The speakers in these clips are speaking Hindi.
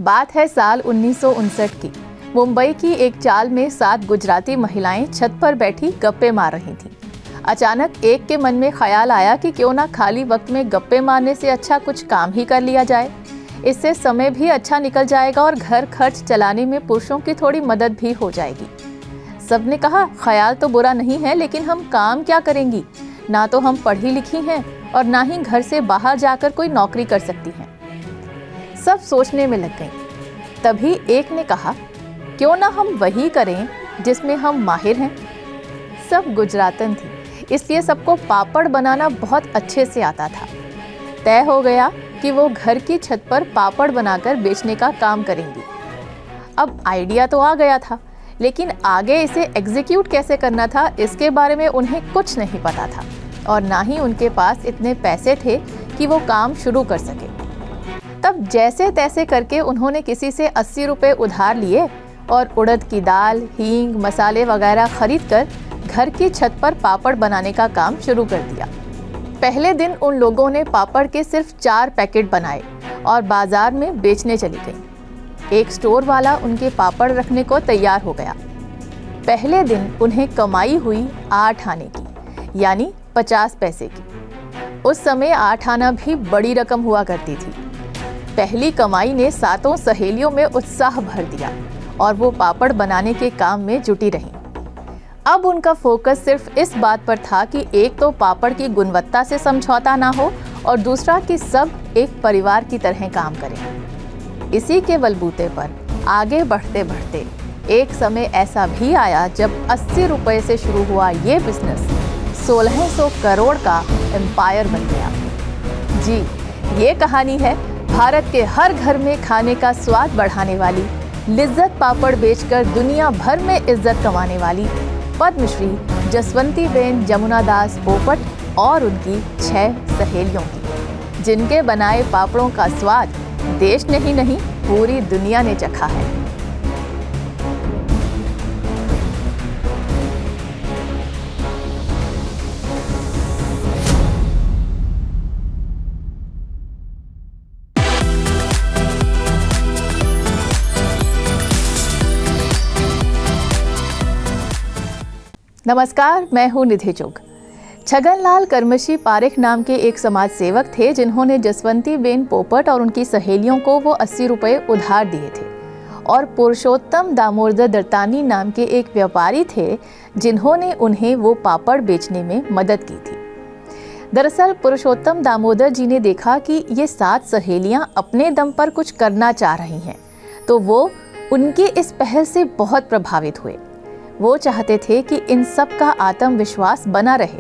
बात है साल 1959 की। मुंबई की एक चाल में 7 गुजराती महिलाएं छत पर बैठी गप्पे मार रही थीं। अचानक एक के मन में ख्याल आया कि क्यों ना खाली वक्त में गप्पे मारने से अच्छा कुछ काम ही कर लिया जाए। इससे समय भी अच्छा निकल जाएगा और घर खर्च चलाने में पुरुषों की थोड़ी मदद भी हो जाएगी। सबने कहा, ख्याल तो बुरा नहीं है, लेकिन हम काम क्या करेंगी? ना तो हम पढ़ी लिखी हैं और ना ही घर से बाहर जाकर कोई नौकरी कर सकती हैं। सब सोचने में लग गईं। तभी एक ने कहा, क्यों ना हम वही करें जिसमें हम माहिर हैं। सब गुजरातन थी, इसलिए सबको पापड़ बनाना बहुत अच्छे से आता था। तय हो गया कि वो घर की छत पर पापड़ बनाकर बेचने का काम करेंगी। अब आइडिया तो आ गया था, लेकिन आगे इसे एग्जीक्यूट कैसे करना था, इसके बारे में उन्हें कुछ नहीं पता था और ना ही उनके पास इतने पैसे थे कि वो काम शुरू कर सके। तब जैसे तैसे करके उन्होंने किसी से 80 रुपये उधार लिए और उड़द की दाल, हींग, मसाले वगैरह खरीद कर घर की छत पर पापड़ बनाने का काम शुरू कर दिया। पहले दिन उन लोगों ने पापड़ के सिर्फ 4 पैकेट बनाए और बाजार में बेचने चली गईं। एक स्टोर वाला उनके पापड़ रखने को तैयार हो गया। पहले दिन उन्हें कमाई हुई 8 आने की, यानी 50 पैसे की। उस समय 8 आना भी बड़ी रकम हुआ करती थी। पहली कमाई ने 7 सहेलियों में उत्साह भर दिया और वो पापड़ बनाने के काम में जुटी रहीं। अब उनका फोकस सिर्फ इस बात पर था कि एक तो पापड़ की गुणवत्ता से समझौता ना हो और दूसरा कि सब एक परिवार की तरह काम करें। इसी के बलबूते पर आगे बढ़ते बढ़ते एक समय ऐसा भी आया जब 80 रुपये से शुरू हुआ ये बिजनेस 1600 करोड़ का एम्पायर बन गया। जी, ये कहानी है भारत के हर घर में खाने का स्वाद बढ़ाने वाली, लिज्जत पापड़ बेचकर दुनिया भर में इज्जत कमाने वाली पद्मश्री जसवंतीबेन जमुनादास पोपट और उनकी 6 सहेलियों की, जिनके बनाए पापड़ों का स्वाद देश ने ही नहीं पूरी दुनिया ने चखा है। नमस्कार, मैं हूं निधि चुग। छगनलाल कर्मशी पारेख नाम के एक समाज सेवक थे जिन्होंने जसवंतीबेन पोपट और उनकी सहेलियों को वो 80 रुपये उधार दिए थे, और पुरुषोत्तम दामोदर दत्तानी नाम के एक व्यापारी थे जिन्होंने उन्हें वो पापड़ बेचने में मदद की थी। दरअसल पुरुषोत्तम दामोदर जी ने देखा कि ये 7 सहेलियां अपने दम पर कुछ करना चाह रही हैं, तो वो उनकी इस पहल से बहुत प्रभावित हुए। वो चाहते थे कि इन सब का आत्मविश्वास बना रहे,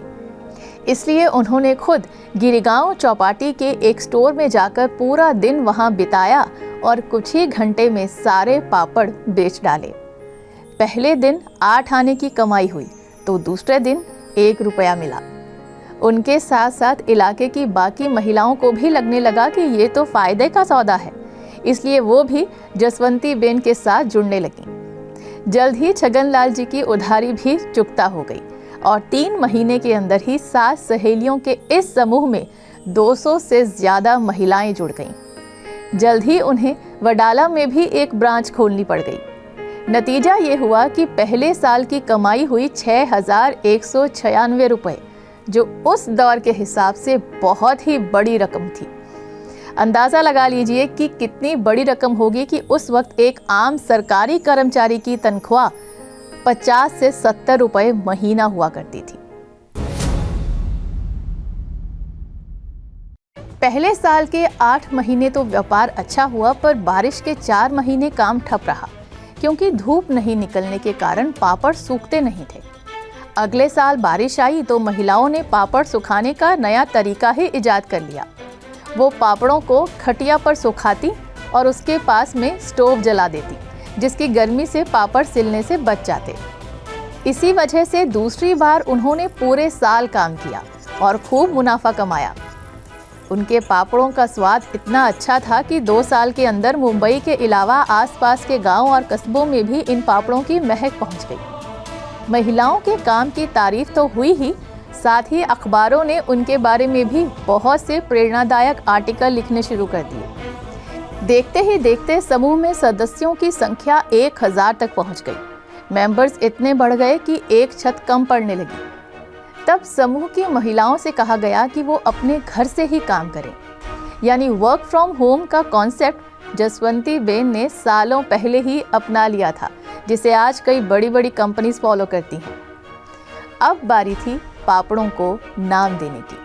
इसलिए उन्होंने खुद गिरिगांव चौपाटी के एक स्टोर में जाकर पूरा दिन वहां बिताया और कुछ ही घंटे में सारे पापड़ बेच डाले। पहले दिन 8 आने की कमाई हुई तो दूसरे दिन 1 रुपया मिला। उनके साथ साथ इलाके की बाकी महिलाओं को भी लगने लगा कि ये तो फायदे का सौदा है, इसलिए वो भी जसवंतीबेन के साथ जुड़ने लगी। जल्द ही छगनलाल जी की उधारी भी चुकता हो गई और 3 महीने के अंदर ही 7 सहेलियों के इस समूह में 200 से ज़्यादा महिलाएं जुड़ गईं। जल्द ही उन्हें वडाला में भी एक ब्रांच खोलनी पड़ गई। नतीजा ये हुआ कि पहले साल की कमाई हुई 6196 रुपये, जो उस दौर के हिसाब से बहुत ही बड़ी रकम थी। अंदाज़ा लगा लीजिए कि कितनी बड़ी रकम होगी कि उस वक्त एक आम सरकारी कर्मचारी की तनख्वाह 50 से 70 रुपये महीना हुआ करती थी। पहले साल के 8 महीने तो व्यापार अच्छा हुआ, पर बारिश के 4 महीने काम ठप रहा, क्योंकि धूप नहीं निकलने के कारण पापड़ सूखते नहीं थे। अगले साल बारिश आई तो महिलाओं ने पापड़ सुखाने का नया तरीका ही इजाद कर लिया। वो पापड़ों को खटिया पर सुखाती और उसके पास में स्टोव जला देती, जिसकी गर्मी से पापड़ सिलने से बच जाते। इसी वजह से दूसरी बार उन्होंने पूरे साल काम किया और खूब मुनाफा कमाया। उनके पापड़ों का स्वाद इतना अच्छा था कि 2 साल के अंदर मुंबई के अलावा आसपास के गांव और कस्बों में भी इन पापड़ों की महक पहुंच गई। महिलाओं के काम की तारीफ तो हुई ही, साथ ही अखबारों ने उनके बारे में भी बहुत से प्रेरणादायक आर्टिकल लिखने शुरू कर दिए। देखते ही देखते समूह में सदस्यों की संख्या 1000 तक पहुंच गई। मेंबर्स इतने बढ़ गए कि एक छत कम पड़ने लगी। तब समूह की महिलाओं से कहा गया कि वो अपने घर से ही काम करें, यानी वर्क फ्रॉम होम का कॉन्सेप्ट जसवंती बेन ने सालों पहले ही अपना लिया था, जिसे आज कई बड़ी बड़ी कंपनीज फॉलो करती हैं। अब बारी थी पापड़ों को नाम देने की।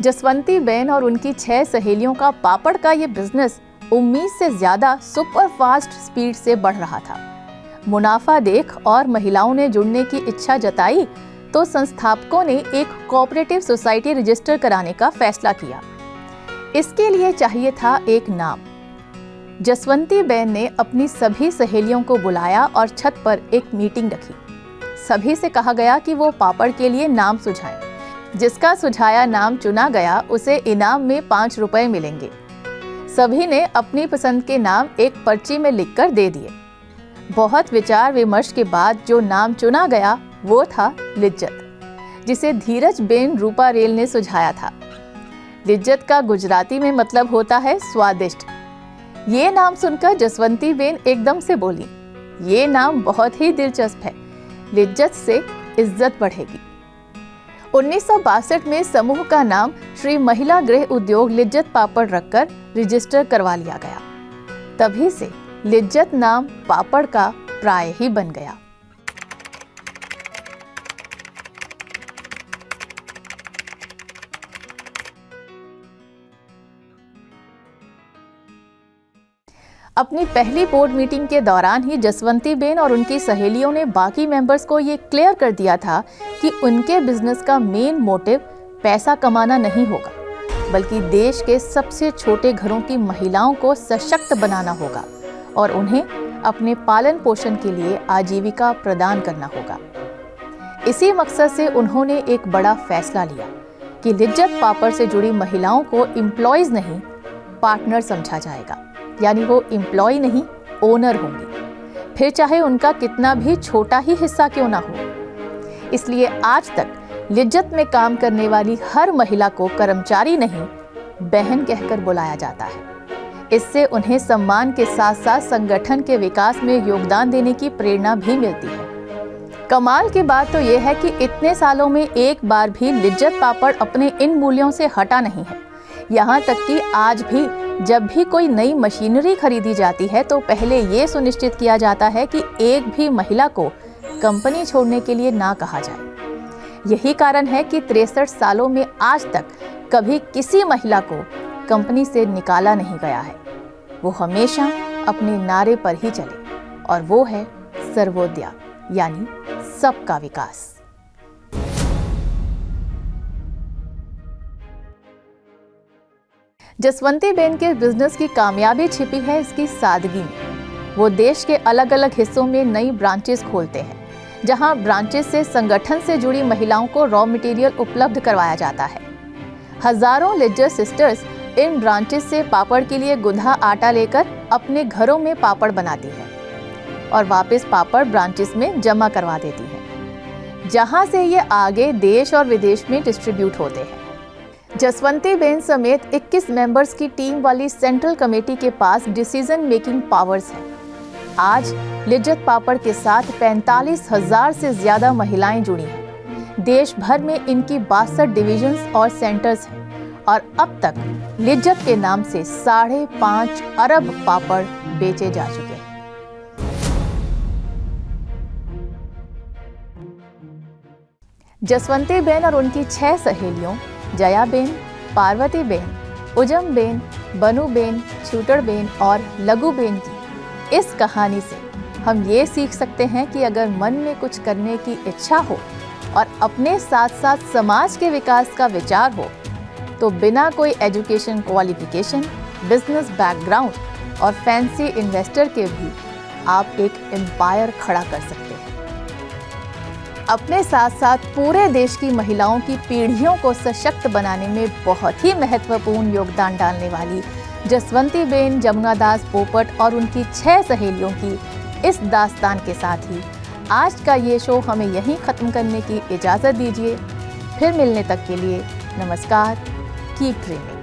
जसवंती बेन और उनकी 6 सहेलियों का पापड़ का ये बिजनेस उम्मीद से ज्यादा सुपर फास्ट स्पीड से बढ़ रहा था। मुनाफा देख और महिलाओं ने जुड़ने की इच्छा जताई तो संस्थापकों ने एक कोऑपरेटिव सोसाइटी रजिस्टर कराने का फैसला किया। इसके लिए चाहिए था एक नाम। जसवंती बेन ने अपनी सभी सहेलियों को बुलाया और छत पर एक मीटिंग रखी। सभी से कहा गया कि वो पापड़ के लिए नाम सुझाएं। जिसका सुझाया नाम चुना गया उसे इनाम में 5 रुपए मिलेंगे। सभी ने अपनी पसंद के नाम एक पर्ची में लिखकर दे दिए। बहुत विचार विमर्श के बाद जो नाम चुना गया वो था लिज्जत, जिसे धीरज बेन रूपारेल ने सुझाया था। लिज्जत का गुजराती में मतलब होता है स्वादिष्ट। ये नाम सुनकर जसवंती बेन एकदम से बोली, ये नाम बहुत ही दिलचस्प है, लिज्जत से इज्जत बढ़ेगी। 1962 में समूह का नाम श्री महिला गृह उद्योग लिज्जत पापड़ रखकर रजिस्टर करवा लिया गया। तभी से लिज्जत नाम पापड़ का प्राय ही बन गया। अपनी पहली बोर्ड मीटिंग के दौरान ही जसवंती बेन और उनकी सहेलियों ने बाकी मेंबर्स को ये क्लियर कर दिया था कि उनके बिजनेस का मेन मोटिव पैसा कमाना नहीं होगा, बल्कि देश के सबसे छोटे घरों की महिलाओं को सशक्त बनाना होगा और उन्हें अपने पालन पोषण के लिए आजीविका प्रदान करना होगा। इसी मकसद से उन्होंने एक बड़ा फैसला लिया कि लिज्जत पापड़ से जुड़ी महिलाओं को एम्प्लॉयज नहीं, पार्टनर समझा जाएगा, यानी वो एम्प्लॉय नहीं, ओनर होंगी, फिर चाहे उनका कितना भी छोटा ही हिस्सा क्यों ना हो। इसलिए आज तक लिज्जत में काम करने वाली हर महिला को कर्मचारी नहीं, बहन कहकर बुलाया जाता है। इससे उन्हें सम्मान के साथ साथ संगठन के विकास में योगदान देने की प्रेरणा भी मिलती है। कमाल की बात तो यह है कि इतने सालों में एक बार भी लिज्जत पापड़ अपने इन मूल्यों से हटा नहीं है। यहाँ तक कि आज भी जब भी कोई नई मशीनरी खरीदी जाती है तो पहले ये सुनिश्चित किया जाता है कि एक भी महिला को कंपनी छोड़ने के लिए ना कहा जाए। यही कारण है कि 63 सालों में आज तक कभी किसी महिला को कंपनी से निकाला नहीं गया है। वो हमेशा अपने नारे पर ही चले और वो है सर्वोदया, यानी सबका विकास। जसवंती बेन के बिजनेस की कामयाबी छिपी है इसकी सादगी में। वो देश के अलग अलग हिस्सों में नई ब्रांचेस खोलते हैं, जहां ब्रांचेस से संगठन से जुड़ी महिलाओं को रॉ मटेरियल उपलब्ध करवाया जाता है। हजारों लिज्जत सिस्टर्स इन ब्रांचेस से पापड़ के लिए गुंधा आटा लेकर अपने घरों में पापड़ बनाती हैं और वापस पापड़ ब्रांचेस में जमा करवा देती हैं, जहां से ये आगे देश और विदेश में डिस्ट्रीब्यूट होते हैं। जसवंती बेन समेत 21 मेंबर्स की टीम वाली सेंट्रल कमेटी के पास डिसीजन मेकिंग पावर्स हैं। आज लिज्जत पापड़ के साथ 45,000 से ज्यादा महिलाएं जुड़ी हैं। देश भर में इनकी 62 डिविजन्स और सेंटर्स हैं और अब तक लिज्जत के नाम से 5.5 अरब पापड़ बेचे जा चुके हैं। जसवंती बेन और उनकी 6 सहेलियों जया बेन, पार्वती बेन, उजम बेन, बनू बेन, छूटड़ बेन और लगू बेन की इस कहानी से हम ये सीख सकते हैं कि अगर मन में कुछ करने की इच्छा हो और अपने साथ साथ समाज के विकास का विचार हो तो बिना कोई एजुकेशन क्वालिफिकेशन, बिजनेस बैकग्राउंड और फैंसी इन्वेस्टर के भी आप एक एम्पायर खड़ा कर सकते हैं। अपने साथ साथ पूरे देश की महिलाओं की पीढ़ियों को सशक्त बनाने में बहुत ही महत्वपूर्ण योगदान डालने वाली जसवंती बेन, जमुना दास पोपट और उनकी 6 सहेलियों की इस दास्तान के साथ ही आज का ये शो हमें यहीं ख़त्म करने की इजाज़त दीजिए। फिर मिलने तक के लिए नमस्कार। Keep dreaming.